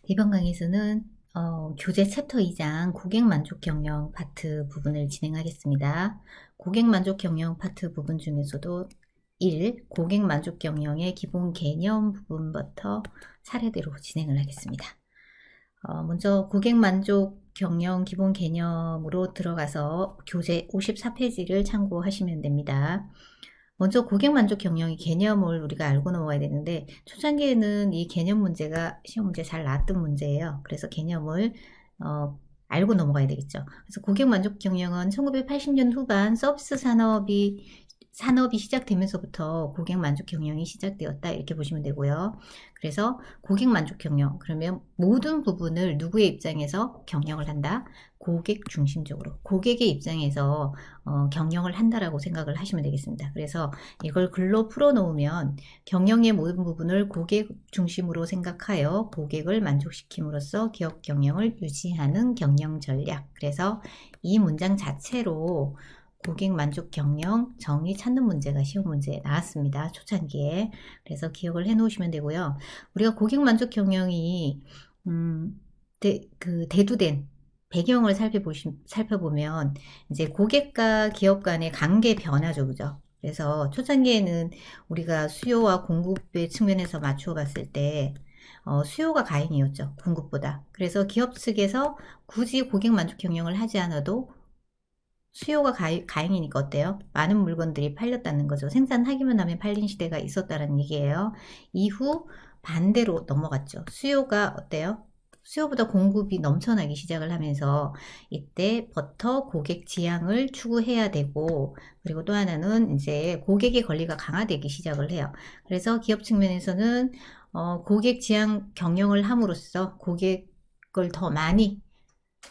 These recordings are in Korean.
이번 강의에서는 교재 챕터 2장 고객 만족 경영 파트 부분을 진행하겠습니다. 고객 만족 경영 파트 부분 중에서도 1. 고객 만족 경영의 기본 개념 부분부터 차례대로 진행을 하겠습니다. 먼저 고객 만족 경영 기본 개념으로 들어가서 교재 54페이지를 참고하시면 됩니다. 먼저 고객 만족 경영의 개념을 우리가 알고 넘어가야 되는데, 초창기에는 이 개념 문제가 시험 문제 잘 나왔던 문제예요. 그래서 개념을 알고 넘어가야 되겠죠. 그래서 고객 만족 경영은 1980년 후반 서비스 산업이 시작되면서부터 고객 만족 경영이 시작되었다, 이렇게 보시면 되고요. 그래서 고객 만족 경영, 그러면 모든 부분을 누구의 입장에서 경영을 한다? 고객 중심적으로, 고객의 입장에서 경영을 한다라고 생각을 하시면 되겠습니다. 그래서 이걸 글로 풀어놓으면 경영의 모든 부분을 고객 중심으로 생각하여 고객을 만족시킴으로써 기업 경영을 유지하는 경영 전략. 그래서 이 문장 자체로 고객 만족 경영 정의 찾는 문제가 시험 문제에 나왔습니다. 초창기에. 그래서 기억을 해 놓으시면 되고요. 우리가 고객 만족 경영이 대두된 배경을 살펴보면 이제 고객과 기업 간의 관계 변화죠, 그죠? 그래서 초창기에는 우리가 수요와 공급의 측면에서 맞추어 봤을 때 수요가 가행이었죠, 공급보다. 그래서 기업 측에서 굳이 고객 만족 경영을 하지 않아도 수요가 가행이니까 어때요? 많은 물건들이 팔렸다는 거죠. 생산하기만 하면 팔린 시대가 있었다는 얘기예요. 이후 반대로 넘어갔죠. 수요가 어때요? 수요보다 공급이 넘쳐나기 시작을 하면서 이때부터 고객 지향을 추구해야 되고, 그리고 또 하나는 이제 고객의 권리가 강화되기 시작을 해요. 그래서 기업 측면에서는 고객 지향 경영을 함으로써 고객을 더 많이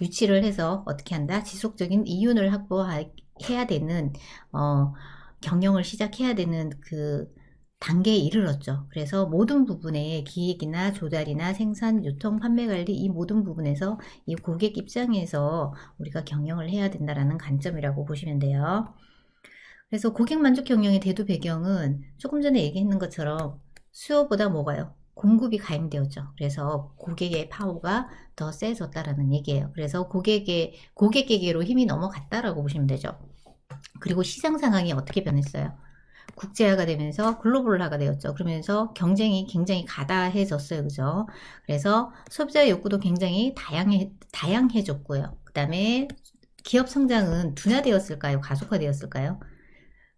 유치를 해서 어떻게 한다? 지속적인 이윤을 확보해야 되는 경영을 시작해야 되는 그 단계에 이르렀죠. 그래서 모든 부분의 기획이나 조달이나 생산, 유통, 판매 관리, 이 모든 부분에서 이 고객 입장에서 우리가 경영을 해야 된다라는 관점이라고 보시면 돼요. 그래서 고객 만족 경영의 대두 배경은 조금 전에 얘기했는 것처럼 수요보다 뭐가요? 공급이 가행되었죠. 그래서 고객의 파워가 더 세졌다라는 얘기예요. 그래서 고객에게로 힘이 넘어갔다라고 보시면 되죠. 그리고 시장 상황이 어떻게 변했어요? 국제화가 되면서 글로벌화가 되었죠. 그러면서 경쟁이 굉장히 가다해졌어요. 그죠? 그래서 소비자 욕구도 굉장히 다양해졌고요. 그 다음에 기업 성장은 둔화되었을까요? 가속화되었을까요?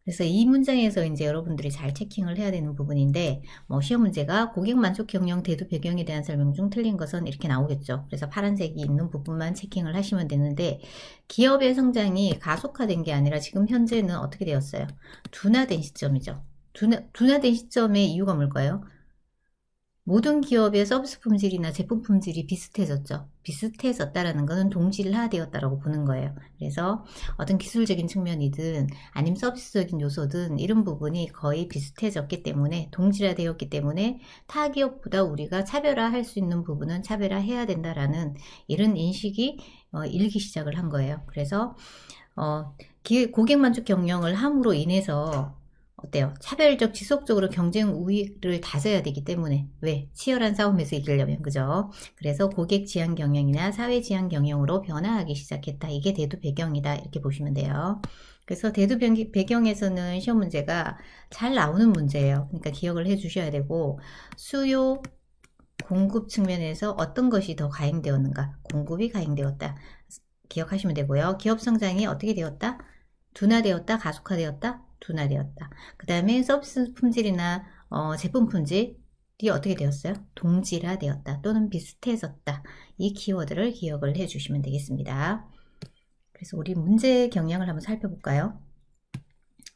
그래서 이 문장에서 이제 여러분들이 잘 체킹을 해야 되는 부분인데, 시험 문제가 고객 만족 경영 대두 배경에 대한 설명 중 틀린 것은 이렇게 나오겠죠. 그래서 파란색이 있는 부분만 체킹을 하시면 되는데, 기업의 성장이 가속화된 게 아니라 지금 현재는 어떻게 되었어요? 둔화된 시점이죠. 둔화된 시점의 이유가 뭘까요? 모든 기업의 서비스 품질이나 제품 품질이 비슷해졌죠. 비슷해졌다라는 것은 동질화되었다라고 보는 거예요. 그래서 어떤 기술적인 측면이든 아니면 서비스적인 요소든 이런 부분이 거의 비슷해졌기 때문에, 동질화되었기 때문에 타 기업보다 우리가 차별화할 수 있는 부분은 차별화해야 된다라는 이런 인식이 일기 시작을 한 거예요. 그래서 고객 만족 경영을 함으로 인해서 어때요? 차별적 지속적으로 경쟁 우위를 다져야 되기 때문에. 왜? 치열한 싸움에서 이기려면. 그죠? 그래서 고객 지향 경영이나 사회 지향 경영으로 변화하기 시작했다. 이게 대두 배경이다. 이렇게 보시면 돼요. 그래서 대두 배경에서는 시험 문제가 잘 나오는 문제예요. 그러니까 기억을 해 주셔야 되고, 수요 공급 측면에서 어떤 것이 더 가행되었는가? 공급이 가행되었다. 기억하시면 되고요. 기업 성장이 어떻게 되었다? 둔화되었다? 가속화되었다? 둔화되었다. 그 다음에 서비스 품질이나 제품 품질이 어떻게 되었어요? 동질화되었다 또는 비슷해졌다. 이 키워드를 기억을 해 주시면 되겠습니다. 그래서 우리 문제 경향을 한번 살펴볼까요?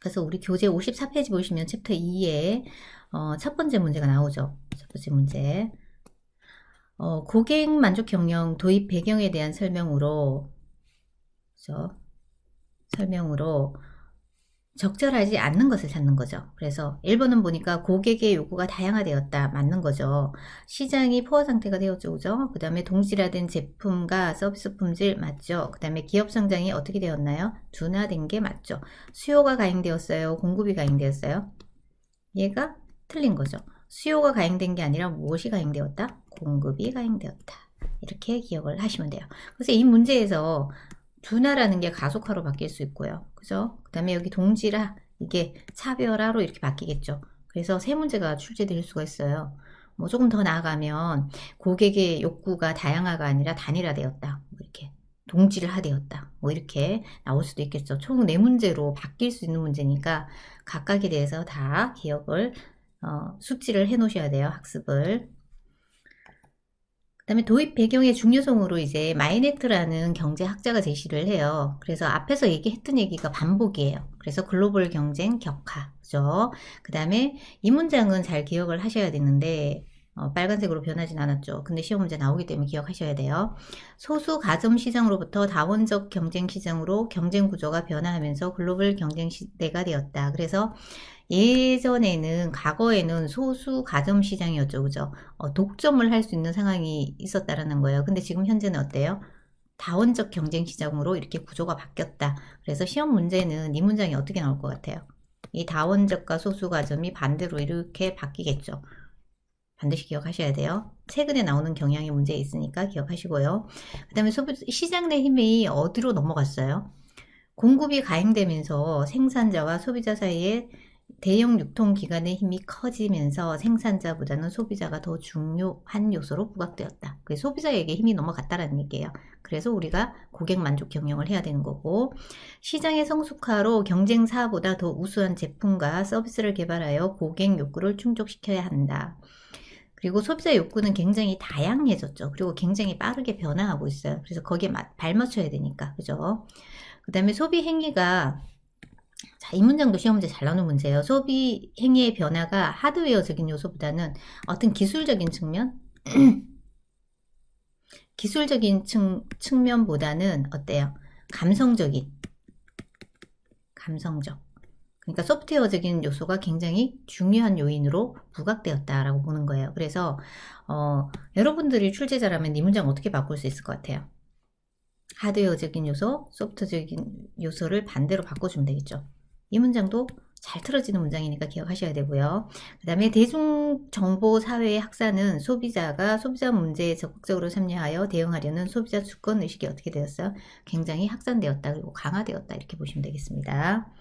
그래서 우리 교재 54페이지 보시면 챕터 2에 첫 번째 문제가 나오죠. 첫 번째 문제. 고객 만족 경영 도입 배경에 대한 설명으로, 그렇죠? 설명으로 적절하지 않는 것을 찾는 거죠. 그래서 1번은 보니까 고객의 요구가 다양화되었다. 맞는 거죠. 시장이 포화 상태가 되었죠. 그죠? 그 다음에 동질화된 제품과 서비스 품질 맞죠. 그 다음에 기업 성장이 어떻게 되었나요? 둔화된 게 맞죠. 수요가 가행되었어요. 공급이 가행되었어요. 얘가 틀린 거죠. 수요가 가행된 게 아니라 무엇이 가행되었다? 공급이 가행되었다. 이렇게 기억을 하시면 돼요. 그래서 이 문제에서 둔화라는 게 가속화로 바뀔 수 있고요. 그죠? 그 다음에 여기 동질화, 이게 차별화로 이렇게 바뀌겠죠. 그래서 세 문제가 출제될 수가 있어요. 뭐 조금 더 나아가면 고객의 욕구가 다양화가 아니라 단일화되었다. 뭐 이렇게 동질화되었다. 뭐 이렇게 나올 수도 있겠죠. 총 4문제로 바뀔 수 있는 문제니까 각각에 대해서 다 기억을 숙지를 해 놓으셔야 돼요. 학습을. 그 다음에 도입 배경의 중요성으로 이제 마이네트라는 경제학자가 제시를 해요. 그래서 앞에서 얘기했던 얘기가 반복이에요. 그래서 글로벌 경쟁 격화, 그죠? 그 다음에 이 문장은 잘 기억을 하셔야 되는데, 빨간색으로 변하진 않았죠. 근데 시험 문제 나오기 때문에 기억하셔야 돼요. 소수 가점 시장으로부터 다원적 경쟁 시장으로 경쟁 구조가 변화하면서 글로벌 경쟁 시대가 되었다. 그래서 예전에는 과거에는 소수 가점 시장이었죠. 그죠? 독점을 할 수 있는 상황이 있었다라는 거예요. 근데 지금 현재는 어때요? 다원적 경쟁 시장으로 이렇게 구조가 바뀌었다. 그래서 시험 문제는 이 문장이 어떻게 나올 것 같아요? 이 다원적과 소수 가점이 반대로 이렇게 바뀌겠죠. 반드시 기억하셔야 돼요. 최근에 나오는 경향의 문제 있으니까 기억하시고요. 그 다음에 시장 내 힘이 어디로 넘어갔어요? 공급이 가행되면서 생산자와 소비자 사이에 대형 유통기관의 힘이 커지면서 생산자보다는 소비자가 더 중요한 요소로 부각되었다. 그래서 소비자에게 힘이 넘어갔다라는 얘기예요. 그래서 우리가 고객 만족 경영을 해야 되는 거고, 시장의 성숙화로 경쟁사보다 더 우수한 제품과 서비스를 개발하여 고객 욕구를 충족시켜야 한다. 그리고 소비자 욕구는 굉장히 다양해졌죠. 그리고 굉장히 빠르게 변화하고 있어요. 그래서 거기에 발맞춰야 되니까. 그죠? 그 다음에 소비 행위가, 자, 이 문장도 시험 문제 잘 나오는 문제예요. 소비 행위의 변화가 하드웨어적인 요소보다는 어떤 기술적인 측면? 기술적인 측면보다는 어때요? 감성적. 그러니까 소프트웨어적인 요소가 굉장히 중요한 요인으로 부각되었다라고 보는 거예요. 그래서 여러분들이 출제자라면 이 문장 어떻게 바꿀 수 있을 것 같아요? 하드웨어적인 요소, 소프트적인 요소를 반대로 바꿔주면 되겠죠. 이 문장도 잘 틀어지는 문장이니까 기억하셔야 되고요. 그 다음에 대중정보사회의 확산은 소비자가 소비자 문제에 적극적으로 참여하여 대응하려는 소비자 주권의식이 어떻게 되었어요? 굉장히 확산되었다. 그리고 강화되었다. 이렇게 보시면 되겠습니다.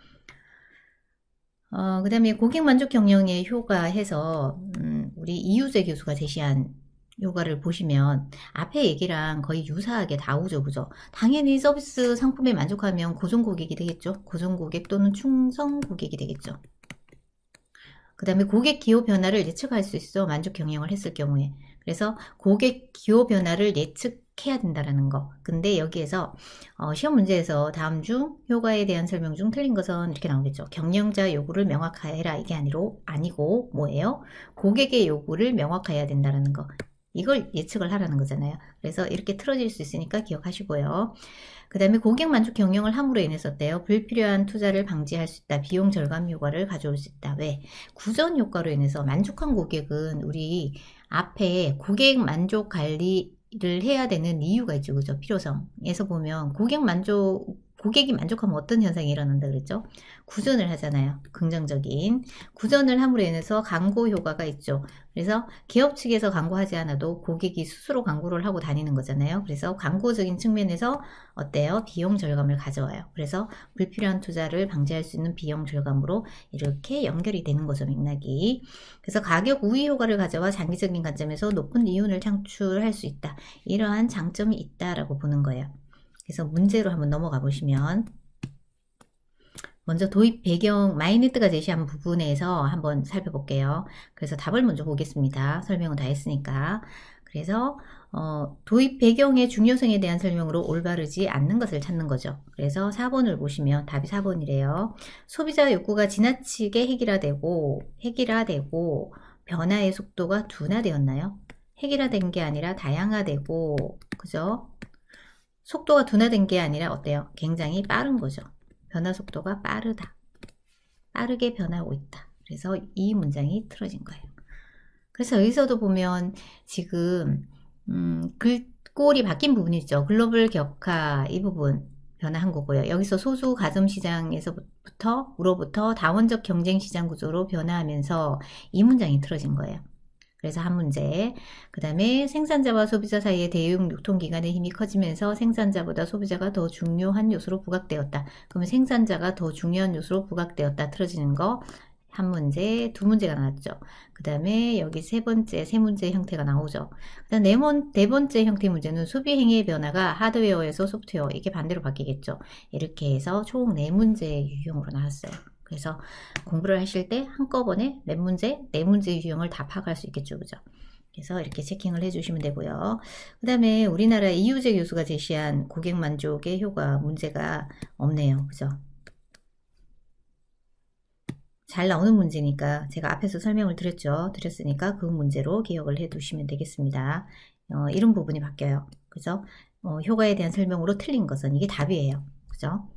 그 다음에 고객 만족 경영의 효과 해서 우리 이유재 교수가 제시한 효과를 보시면 앞에 얘기랑 거의 유사하게 나오죠. 그죠? 당연히 서비스 상품에 만족하면 고정 고객이 되겠죠. 고정 고객 또는 충성 고객이 되겠죠. 그 다음에 고객 기호 변화를 예측할 수 있어. 만족 경영을 했을 경우에. 그래서 고객 기호 변화를 예측해야 된다라는 거. 근데 여기에서 시험 문제에서 다음 중 효과에 대한 설명 중 틀린 것은 이렇게 나오겠죠. 경영자 요구를 명확하해라. 이게 아니고 뭐예요? 고객의 요구를 명확해야 된다라는 거. 이걸 예측을 하라는 거잖아요. 그래서 이렇게 틀어질 수 있으니까 기억하시고요. 그 다음에 고객 만족 경영을 함으로 인해서 어때요? 불필요한 투자를 방지할 수 있다. 비용 절감 효과를 가져올 수 있다. 왜? 구전 효과로 인해서 만족한 고객은 우리 앞에 고객 만족 관리를 해야 되는 이유가 있죠. 그죠? 필요성에서 보면 고객이 만족하면 어떤 현상이 일어난다 그랬죠? 구전을 하잖아요. 긍정적인. 구전을 함으로 인해서 광고 효과가 있죠. 그래서 기업 측에서 광고하지 않아도 고객이 스스로 광고를 하고 다니는 거잖아요. 그래서 광고적인 측면에서 어때요? 비용 절감을 가져와요. 그래서 불필요한 투자를 방지할 수 있는 비용 절감으로 이렇게 연결이 되는 거죠. 맥락이. 그래서 가격 우위 효과를 가져와 장기적인 관점에서 높은 이윤을 창출할 수 있다. 이러한 장점이 있다라고 보는 거예요. 그래서 문제로 한번 넘어가 보시면 먼저 도입 배경 마이네트가 제시한 부분에서 한번 살펴볼게요. 그래서 답을 먼저 보겠습니다. 설명은 다 했으니까. 그래서 도입 배경의 중요성에 대한 설명으로 올바르지 않는 것을 찾는 거죠. 그래서 4번을 보시면 답이 4번이래요. 소비자 욕구가 지나치게 획일화되고 변화의 속도가 둔화되었나요? 획일화된 게 아니라 다양화되고, 그죠? 속도가 둔화된 게 아니라 어때요? 굉장히 빠른 거죠. 변화 속도가 빠르다. 빠르게 변하고 있다. 그래서 이 문장이 틀어진 거예요. 그래서 여기서도 보면 지금 글꼴이 바뀐 부분이 있죠. 글로벌 격화 이 부분. 변화한 거고요. 여기서 소수 가점 시장에서부터 다원적 경쟁 시장 구조로 변화하면서 이 문장이 틀어진 거예요. 그래서 한 문제. 그 다음에 생산자와 소비자 사이의 대응 유통기간의 힘이 커지면서 생산자보다 소비자가 더 중요한 요소로 부각되었다. 그러면 생산자가 더 중요한 요소로 부각되었다. 틀어지는 거. 한 문제, 두 문제가 나왔죠. 그 다음에 여기 세 문제 형태가 나오죠. 그 다음 네 번째 형태 문제는 소비 행위의 변화가 하드웨어에서 소프트웨어, 이게 반대로 바뀌겠죠. 이렇게 해서 총 4문제의 유형으로 나왔어요. 그래서 공부를 하실 때 한꺼번에 네 문제의 유형을 다 파악할 수 있겠죠. 그죠? 그래서 이렇게 체킹을 해주시면 되고요. 그 다음에 우리나라 이유재 교수가 제시한 고객 만족의 효과 문제가 없네요. 그죠? 잘 나오는 문제니까 제가 앞에서 설명을 드렸으니까 그 문제로 기억을 해 두시면 되겠습니다. 이런 부분이 바뀌어요. 그죠? 효과에 대한 설명으로 틀린 것은 이게 답이에요. 그죠?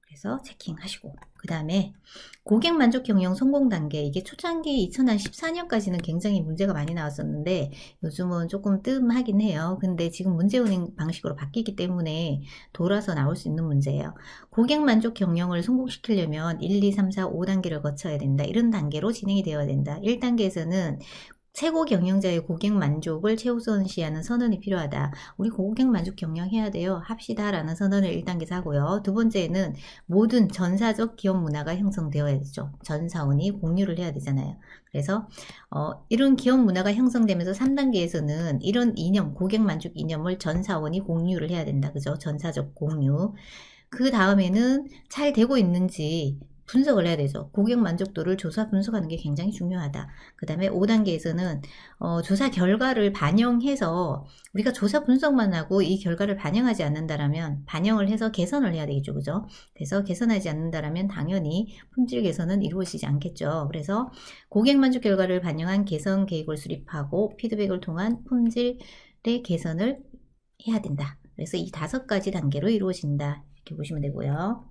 그래서 체킹하시고, 그 다음에 고객 만족 경영 성공 단계, 이게 초창기 2014년까지는 굉장히 문제가 많이 나왔었는데 요즘은 조금 뜸하긴 해요. 근데 지금 문제 운행 방식으로 바뀌기 때문에 돌아서 나올 수 있는 문제예요. 고객 만족 경영을 성공시키려면 1, 2, 3, 4, 5단계를 거쳐야 된다. 이런 단계로 진행이 되어야 된다. 1단계에서는 최고 경영자의 고객 만족을 최우선시하는 선언이 필요하다. 우리 고객 만족 경영해야 돼요. 합시다. 라는 선언을 1단계에서 하고요. 두 번째는 모든 전사적 기업 문화가 형성되어야 되죠. 전 사원이 공유를 해야 되잖아요. 그래서 이런 기업 문화가 형성되면서 3단계에서는 이런 이념, 고객 만족 이념을 전 사원이 공유를 해야 된다. 그죠? 전사적 공유. 그 다음에는 잘 되고 있는지 분석을 해야 되죠. 고객 만족도를 조사 분석하는 게 굉장히 중요하다. 그 다음에 5단계에서는 조사 결과를 반영해서 우리가 조사 분석만 하고 이 결과를 반영하지 않는다라면 반영을 해서 개선을 해야 되겠죠. 그죠? 그래서 개선하지 않는다라면 당연히 품질 개선은 이루어지지 않겠죠. 그래서 고객 만족 결과를 반영한 개선 계획을 수립하고 피드백을 통한 품질의 개선을 해야 된다. 그래서 이 5가지 단계로 이루어진다. 이렇게 보시면 되고요.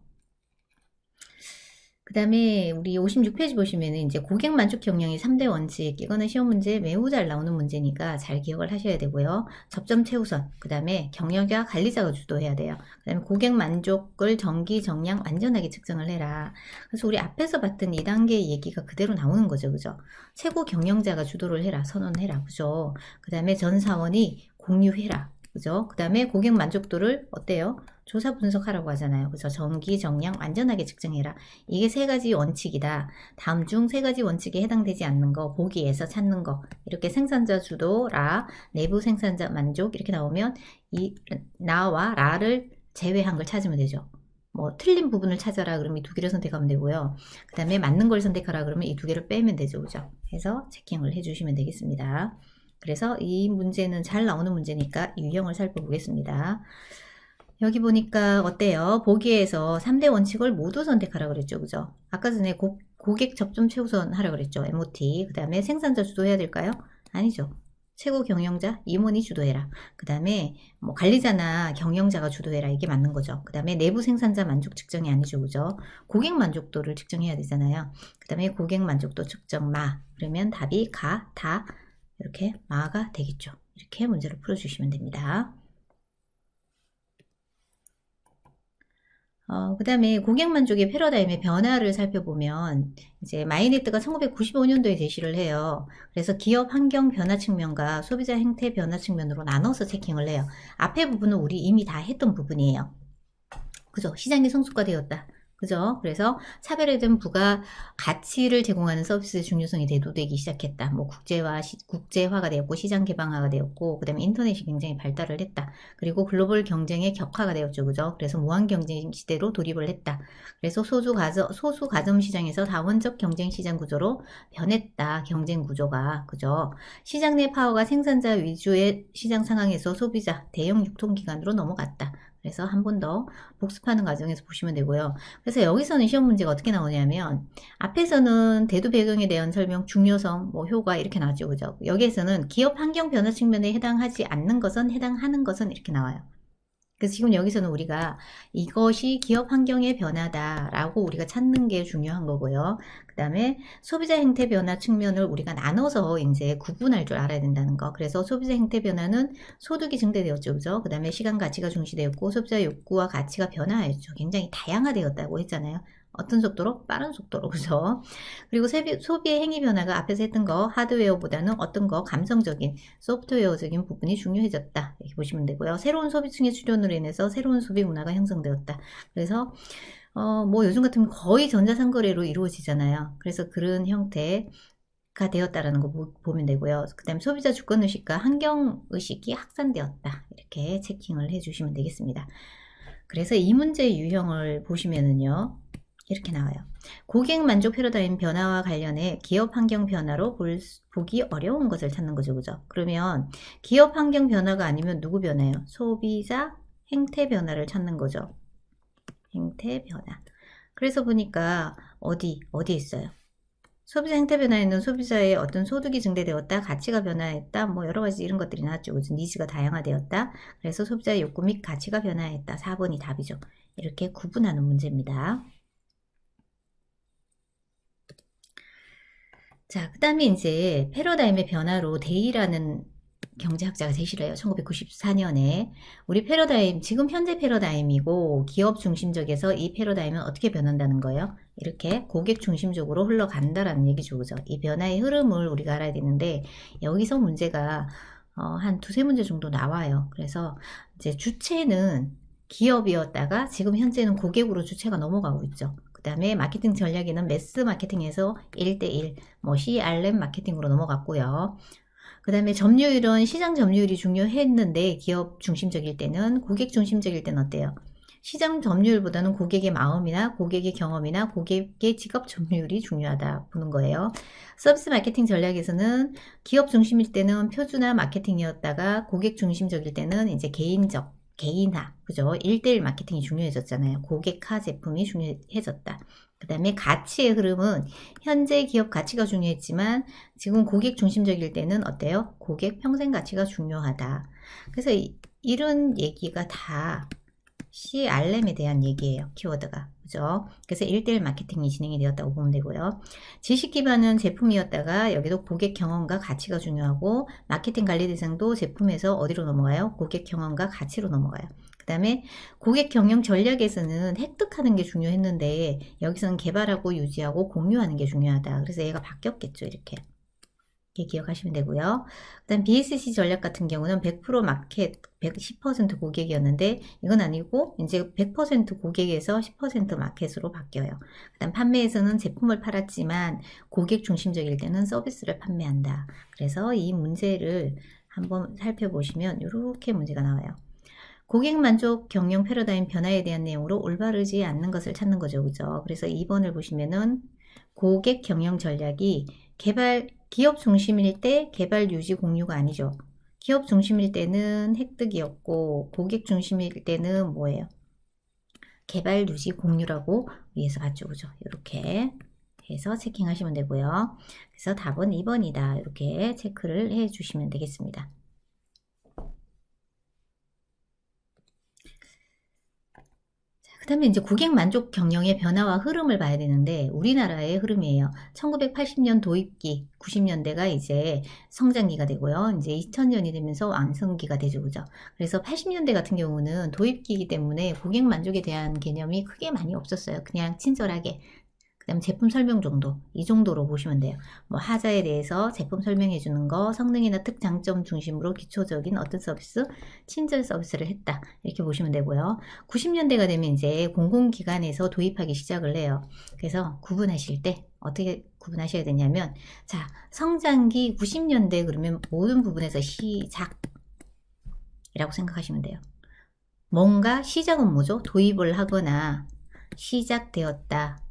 그 다음에 우리 56페이지 보시면은 이제 고객 만족 경영의 3대 원칙, 이거는 시험 문제 매우 잘 나오는 문제니까 잘 기억을 하셔야 되고요. 접점 최우선, 그 다음에 경영자 관리자가 주도해야 돼요. 그 다음에 고객 만족을 정기 정량 완전하게 측정을 해라. 그래서 우리 앞에서 봤던 2단계의 얘기가 그대로 나오는 거죠. 그죠? 최고 경영자가 주도를 해라, 선언해라. 그죠? 그 다음에 전 사원이 공유해라. 그죠? 그 다음에 고객 만족도를 어때요? 조사 분석하라고 하잖아요. 그래서 정기, 정량 완전하게 측정해라. 이게 3가지 원칙이다. 다음 중 3가지 원칙에 해당되지 않는 거, 보기에서 찾는 거. 이렇게 생산자 주도라, 내부 생산자 만족 이렇게 나오면 이 나와 라를 제외한 걸 찾으면 되죠. 뭐 틀린 부분을 찾아라 그러면 이 2개를 선택하면 되고요. 그 다음에 맞는 걸 선택하라 그러면 이 2개를 빼면 되죠. 그죠? 해서 체킹을 해주시면 되겠습니다. 그래서 이 문제는 잘 나오는 문제니까 유형을 살펴보겠습니다. 여기 보니까 어때요? 보기에서 3대 원칙을 모두 선택하라 그랬죠. 그죠? 아까 전에 고객 접점 최우선 하라 그랬죠. MOT. 그 다음에 생산자 주도해야 될까요? 아니죠. 최고 경영자, 임원이 주도해라. 그 다음에 뭐 관리자나 경영자가 주도해라. 이게 맞는 거죠. 그 다음에 내부 생산자 만족 측정이 아니죠. 그죠? 고객 만족도를 측정해야 되잖아요. 그 다음에 고객 만족도 측정 마. 그러면 답이 가, 다 이렇게 마가 되겠죠. 이렇게 문제를 풀어주시면 됩니다. 그 다음에 고객 만족의 패러다임의 변화를 살펴보면 이제 마이네트가 1995년도에 제시를 해요. 그래서 기업 환경 변화 측면과 소비자 행태 변화 측면으로 나눠서 체킹을 해요. 앞에 부분은 우리 이미 다 했던 부분이에요. 그죠? 시장이 성숙화되었다. 그죠? 그래서 차별화된 부가 가치를 제공하는 서비스의 중요성이 대두되기 시작했다. 뭐 국제화가 되었고 시장 개방화가 되었고 그다음에 인터넷이 굉장히 발달을 했다. 그리고 글로벌 경쟁의 격화가 되었죠. 그죠? 그래서 무한 경쟁 시대로 돌입을 했다. 그래서 소수 가점 시장에서 다원적 경쟁 시장 구조로 변했다. 경쟁 구조가. 그죠? 시장 내 파워가 생산자 위주의 시장 상황에서 소비자 대형 유통기관으로 넘어갔다. 그래서 한 번 더 복습하는 과정에서 보시면 되고요. 그래서 여기서는 시험 문제가 어떻게 나오냐면 앞에서는 대두 배경에 대한 설명, 중요성, 뭐 효과 이렇게 나왔죠. 그죠? 여기에서는 기업 환경 변화 측면에 해당하지 않는 것은 해당하는 것은 이렇게 나와요. 그래서 지금 여기서는 우리가 이것이 기업 환경의 변화다라고 우리가 찾는 게 중요한 거고요. 그 다음에 소비자 행태 변화 측면을 우리가 나눠서 이제 구분할 줄 알아야 된다는 거. 그래서 소비자 행태 변화는 소득이 증대되었죠. 그죠? 그 다음에 시간 가치가 중시되었고 소비자 욕구와 가치가 변화했죠. 굉장히 다양화되었다고 했잖아요. 어떤 속도로? 빠른 속도로. 그죠? 그리고 소비의 행위 변화가 앞에서 했던 거 하드웨어보다는 어떤 거 감성적인 소프트웨어적인 부분이 중요해졌다. 이렇게 보시면 되고요. 새로운 소비층의 출현으로 인해서 새로운 소비 문화가 형성되었다. 그래서 뭐 요즘 같으면 거의 전자상거래로 이루어지잖아요. 그래서 그런 형태가 되었다라는 거 보면 되고요. 그 다음에 소비자 주권의식과 환경의식이 확산되었다. 이렇게 체킹을 해주시면 되겠습니다. 그래서 이 문제의 유형을 보시면은요. 이렇게 나와요. 고객 만족 패러다임 변화와 관련해 기업 환경 변화로 보기 어려운 것을 찾는 거죠. 그죠? 그러면 기업 환경 변화가 아니면 누구 변화예요? 소비자 행태 변화를 찾는 거죠. 행태 변화. 그래서 보니까 어디에 있어요? 소비자 행태 변화에는 소비자의 어떤 소득이 증대되었다, 가치가 변화했다, 뭐 여러 가지 이런 것들이 나왔죠. 그죠? 니즈가 다양화되었다. 그래서 소비자의 욕구 및 가치가 변화했다. 4번이 답이죠. 이렇게 구분하는 문제입니다. 자, 그 다음에 이제 패러다임의 변화로 데이라는 경제학자가 제시를 해요. 1994년에. 우리 패러다임, 지금 현재 패러다임이고 기업 중심적에서 이 패러다임은 어떻게 변한다는 거예요? 이렇게 고객 중심적으로 흘러간다라는 얘기죠. 그죠? 이 변화의 흐름을 우리가 알아야 되는데 여기서 문제가 한 두세 문제 정도 나와요. 그래서 이제 주체는 기업이었다가 지금 현재는 고객으로 주체가 넘어가고 있죠. 그 다음에 마케팅 전략에는 매스 마케팅에서 1대1, 뭐 CRM 마케팅으로 넘어갔고요. 그 다음에 점유율은 시장 점유율이 중요했는데 기업 중심적일 때는 고객 중심적일 때는 어때요? 시장 점유율보다는 고객의 마음이나 고객의 경험이나 고객의 직업 점유율이 중요하다 보는 거예요. 서비스 마케팅 전략에서는 기업 중심일 때는 표준화 마케팅이었다가 고객 중심적일 때는 이제 개인화, 그죠? 1대1 마케팅이 중요해졌잖아요. 고객화 제품이 중요해졌다. 그 다음에 가치의 흐름은 현재 기업 가치가 중요했지만 지금 고객 중심적일 때는 어때요? 고객 평생 가치가 중요하다. 그래서 이런 얘기가 다 CRM에 대한 얘기예요. 키워드가. 그죠? 그래서 1대1 마케팅이 진행이 되었다고 보면 되고요. 지식 기반은 제품이었다가 여기도 고객 경험과 가치가 중요하고 마케팅 관리 대상도 제품에서 어디로 넘어가요? 고객 경험과 가치로 넘어가요. 그 다음에 고객 경영 전략에서는 획득하는 게 중요했는데 여기서는 개발하고 유지하고 공유하는 게 중요하다. 그래서 얘가 바뀌었겠죠. 이렇게 기억하시면 되고요. 그 다음 BSC 전략 같은 경우는 100% 마켓, 10% 고객이었는데 이건 아니고 이제 100% 고객에서 10% 마켓으로 바뀌어요. 그 다음 판매에서는 제품을 팔았지만 고객 중심적일 때는 서비스를 판매한다. 그래서 이 문제를 한번 살펴보시면 이렇게 문제가 나와요. 고객 만족 경영 패러다임 변화에 대한 내용으로 올바르지 않는 것을 찾는 거죠. 그죠? 그래서 2번을 보시면은 고객 경영 전략이 기업 중심일 때 개발 유지 공유가 아니죠. 기업 중심일 때는 획득이었고 고객 중심일 때는 뭐예요? 개발 유지 공유라고 위에서 봤죠. 그죠? 이렇게 해서 체킹하시면 되고요. 그래서 답은 2번이다. 이렇게 체크를 해 주시면 되겠습니다. 그 다음에 이제 고객 만족 경영의 변화와 흐름을 봐야 되는데 우리나라의 흐름이에요. 1980년 도입기, 90년대가 이제 성장기가 되고요. 이제 2000년이 되면서 완성기가 되죠. 그죠? 그래서 80년대 같은 경우는 도입기이기 때문에 고객 만족에 대한 개념이 크게 많이 없었어요. 그냥 친절하게. 그 다음 제품 설명 정도, 이 정도로 보시면 돼요. 뭐 하자에 대해서 제품 설명해 주는 거, 성능이나 특장점 중심으로 기초적인 어떤 서비스, 친절 서비스를 했다. 이렇게 보시면 되고요. 90년대가 되면 이제 공공기관에서 도입하기 시작을 해요. 그래서 구분하실 때 어떻게 구분하셔야 되냐면, 자, 성장기 90년대 그러면 모든 부분에서 시작이라고 생각하시면 돼요. 뭔가 시작은 뭐죠? 도입을 하거나 시작되었다.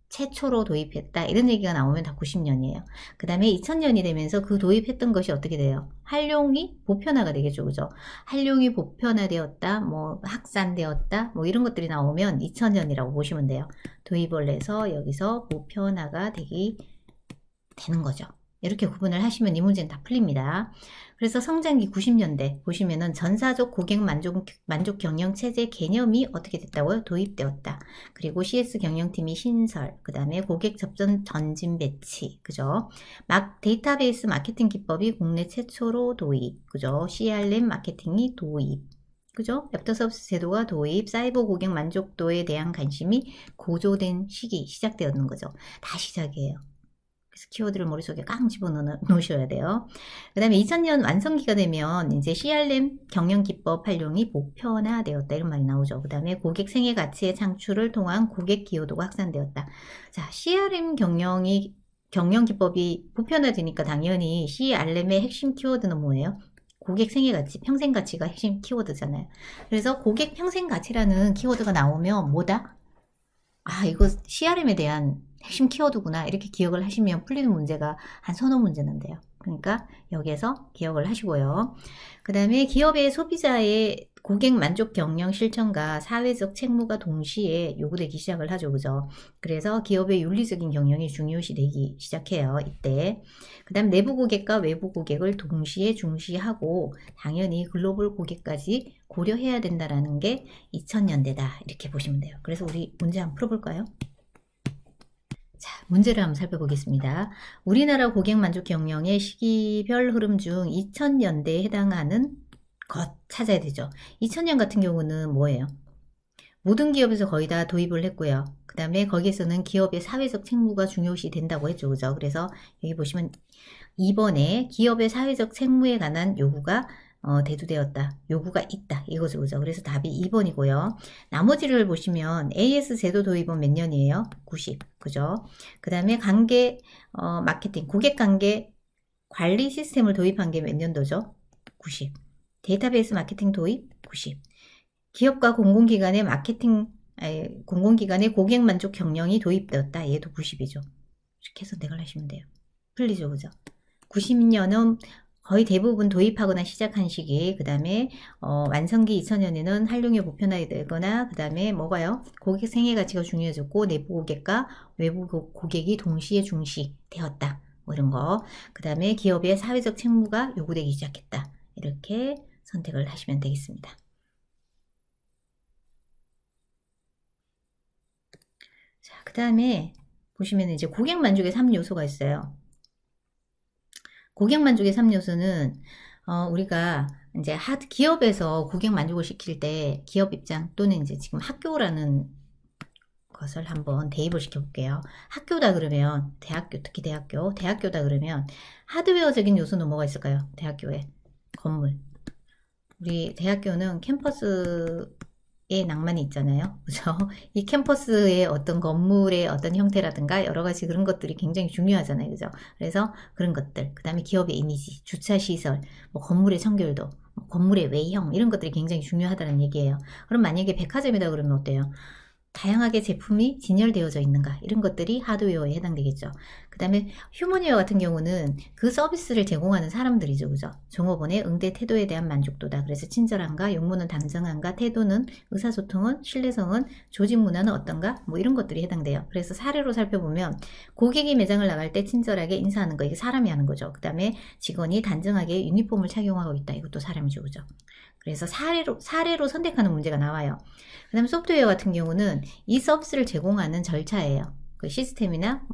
최초로 도입했다 이런 얘기가 나오면 다 90년이에요. 그 다음에 2000년이 되면서 그 도입했던 것이 어떻게 돼요? 활용이 보편화가 되겠죠. 그죠? 활용이 보편화되었다, 뭐 확산되었다, 뭐 이런 것들이 나오면 2000년이라고 보시면 돼요. 도입을 해서 여기서 보편화가 되는 거죠. 이렇게 구분을 하시면 이 문제는 다 풀립니다. 그래서 성장기 90년대 보시면은 전사적 고객 만족 경영 체제 개념이 어떻게 됐다고요? 도입되었다. 그리고 CS 경영팀이 신설, 그 다음에 고객 접전 전진 배치, 그죠? 데이터베이스 마케팅 기법이 국내 최초로 도입, 그죠? CRM 마케팅이 도입, 그죠? 웹터 서비스 제도가 도입, 사이버 고객 만족도에 대한 관심이 고조된 시기 시작되었는 거죠. 다 시작이에요. 그래서 키워드를 머릿속에 깡 집어넣으셔야 돼요. 그 다음에 2000년 완성기가 되면 이제 CRM 경영기법 활용이 보편화되었다. 이런 말이 나오죠. 그 다음에 고객 생애 가치의 창출을 통한 고객 기여도가 확산되었다. 자, CRM 경영기법이 보편화되니까 당연히 CRM의 핵심 키워드는 뭐예요? 고객 생애 가치, 평생 가치가 핵심 키워드잖아요. 그래서 고객 평생 가치라는 키워드가 나오면 뭐다? 아, 이거 CRM에 대한 핵심 키워드구나 이렇게 기억을 하시면 풀리는 문제가 한 서너 문제는 돼요. 그러니까 여기에서 기억을 하시고요. 그 다음에 기업의 소비자의 고객 만족 경영 실천과 사회적 책무가 동시에 요구되기 시작을 하죠. 그죠? 그래서 기업의 윤리적인 경영이 중요시 되기 시작해요. 이때. 그 다음 내부 고객과 외부 고객을 동시에 중시하고 당연히 글로벌 고객까지 고려해야 된다라는 게 2000년대다. 이렇게 보시면 돼요. 그래서 우리 문제 한번 풀어볼까요? 자, 문제를 한번 살펴보겠습니다. 우리나라 고객 만족 경영의 시기별 흐름 중 2000년대에 해당하는 것 찾아야 되죠. 2000년 같은 경우는 뭐예요? 모든 기업에서 거의 다 도입을 했고요. 그 다음에 거기에서는 기업의 사회적 책무가 중요시 된다고 했죠. 그죠? 그래서 여기 보시면 2번에 기업의 사회적 책무에 관한 요구가 대두되었다. 요구가 있다. 이거죠. 그죠? 그래서 답이 2번이고요. 나머지를 보시면 AS 제도 도입은 몇 년이에요? 90. 그죠? 그 다음에 마케팅, 고객 관계 관리 시스템을 도입한 게 몇 년도죠? 90. 데이터베이스 마케팅 도입? 90. 기업과 공공기관의 공공기관의 고객 만족 경영이 도입되었다. 얘도 90이죠. 이렇게 선택을 하시면 돼요. 풀리죠. 그죠? 90년은 거의 대부분 도입하거나 시작한 시기, 그 다음에 완성기 2000년에는 활용이 보편화되거나, 그 다음에 뭐가요? 고객 생애 가치가 중요해졌고 내부 고객과 외부 고객이 동시에 중시되었다. 뭐 이런 거. 그 다음에 기업의 사회적 책무가 요구되기 시작했다. 이렇게 선택을 하시면 되겠습니다. 자, 그 다음에 보시면 이제 고객 만족의 3요소가 있어요. 고객 만족의 3요소는 우리가 이제 기업에서 고객 만족을 시킬 때 기업 입장 또는 이제 지금 학교라는 것을 한번 대입을 시켜볼게요. 학교다 그러면 대학교, 특히 대학교다 그러면 하드웨어적인 요소는 뭐가 있을까요? 대학교에 건물. 우리 대학교는 캠퍼스의 낭만이 있잖아요. 그죠? 이 캠퍼스의 어떤 건물의 어떤 형태라든가 여러 가지 그런 것들이 굉장히 중요하잖아요. 그죠? 그래서 그런 것들, 그 다음에 기업의 이미지, 주차시설, 뭐 건물의 청결도, 건물의 외형, 이런 것들이 굉장히 중요하다는 얘기예요. 그럼 만약에 백화점이다 그러면 어때요? 다양하게 제품이 진열되어져 있는가 이런 것들이 하드웨어에 해당되겠죠. 그 다음에 휴먼웨어 같은 경우는 그 서비스를 제공하는 사람들이죠. 그죠? 종업원의 응대 태도에 대한 만족도다. 그래서 친절한가, 용무는 당정한가, 태도는, 의사소통은, 신뢰성은, 조직 문화는 어떤가, 뭐 이런 것들이 해당돼요. 그래서 사례로 살펴보면 고객이 매장을 나갈 때 친절하게 인사하는 거, 이게 사람이 하는 거죠. 그 다음에 직원이 단정하게 유니폼을 착용하고 있다. 이것도 사람이죠. 그죠? 그래서 사례로 선택하는 문제가 나와요. 그 다음에 소프트웨어 같은 경우는 이 서비스를 제공하는 절차예요. 그 시스템이나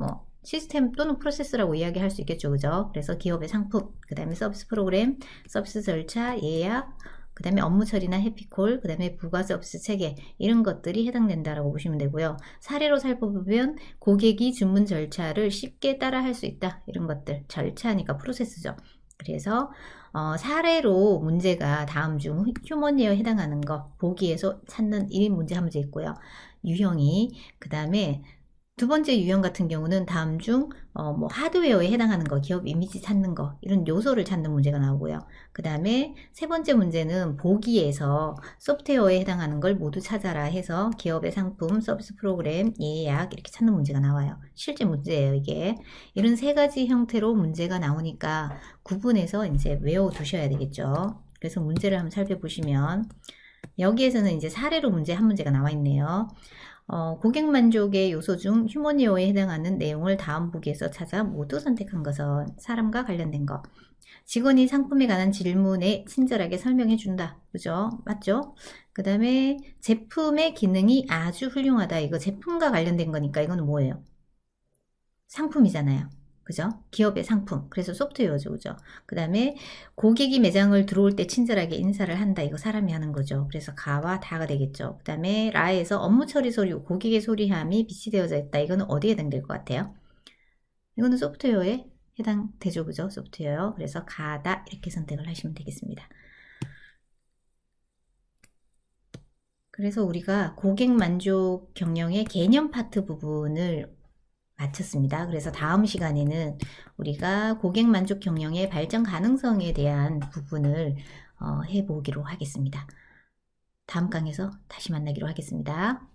시스템 또는 프로세스라고 이야기할 수 있겠죠. 그죠? 그래서 기업의 상품, 그 다음에 서비스 프로그램, 서비스 절차, 예약, 그 다음에 업무 처리나 해피콜, 그 다음에 부가 서비스 체계, 이런 것들이 해당된다라고 보시면 되고요. 사례로 살펴보면 고객이 주문 절차를 쉽게 따라 할 수 있다. 이런 것들, 절차니까 프로세스죠. 그래서 사례로 문제가 다음 중 휴먼웨어에 해당하는 거 보기에서 찾는 1인 문제 한 문제 있고요. 유형이 그 다음에 두 번째 유형 같은 경우는 다음 중 하드웨어에 해당하는 거, 기업 이미지 찾는 거, 이런 요소를 찾는 문제가 나오고요. 그 다음에 세 번째 문제는 보기에서 소프트웨어에 해당하는 걸 모두 찾아라 해서 기업의 상품, 서비스 프로그램, 예약 이렇게 찾는 문제가 나와요. 실제 문제예요, 이게. 이런 세 가지 형태로 문제가 나오니까 구분해서 이제 외워두셔야 되겠죠. 그래서 문제를 한번 살펴보시면 여기에서는 이제 사례로 문제 한 문제가 나와 있네요. 고객 만족의 요소 중 휴머니어에 해당하는 내용을 다음 보기에서 찾아 모두 선택한 것은 사람과 관련된 것. 직원이 상품에 관한 질문에 친절하게 설명해 준다. 그죠? 맞죠? 그 다음에 제품의 기능이 아주 훌륭하다. 이거 제품과 관련된 거니까 이거는 뭐예요? 상품이잖아요. 그죠? 기업의 상품. 그래서 소프트웨어죠. 그죠? 그 다음에 고객이 매장을 들어올 때 친절하게 인사를 한다. 이거 사람이 하는 거죠. 그래서 가와 다가 되겠죠. 그 다음에 라에서 업무 처리 소리, 고객의 소리함이 비치되어져 있다. 이거는 어디에 해당될 것 같아요? 이거는 소프트웨어에 해당되죠. 그죠? 소프트웨어. 그래서 가다 이렇게 선택을 하시면 되겠습니다. 그래서 우리가 고객 만족 경영의 개념 파트 부분을 마쳤습니다. 그래서 다음 시간에는 우리가 고객 만족 경영의 발전 가능성에 대한 부분을 해보기로 하겠습니다. 다음 강에서 다시 만나기로 하겠습니다.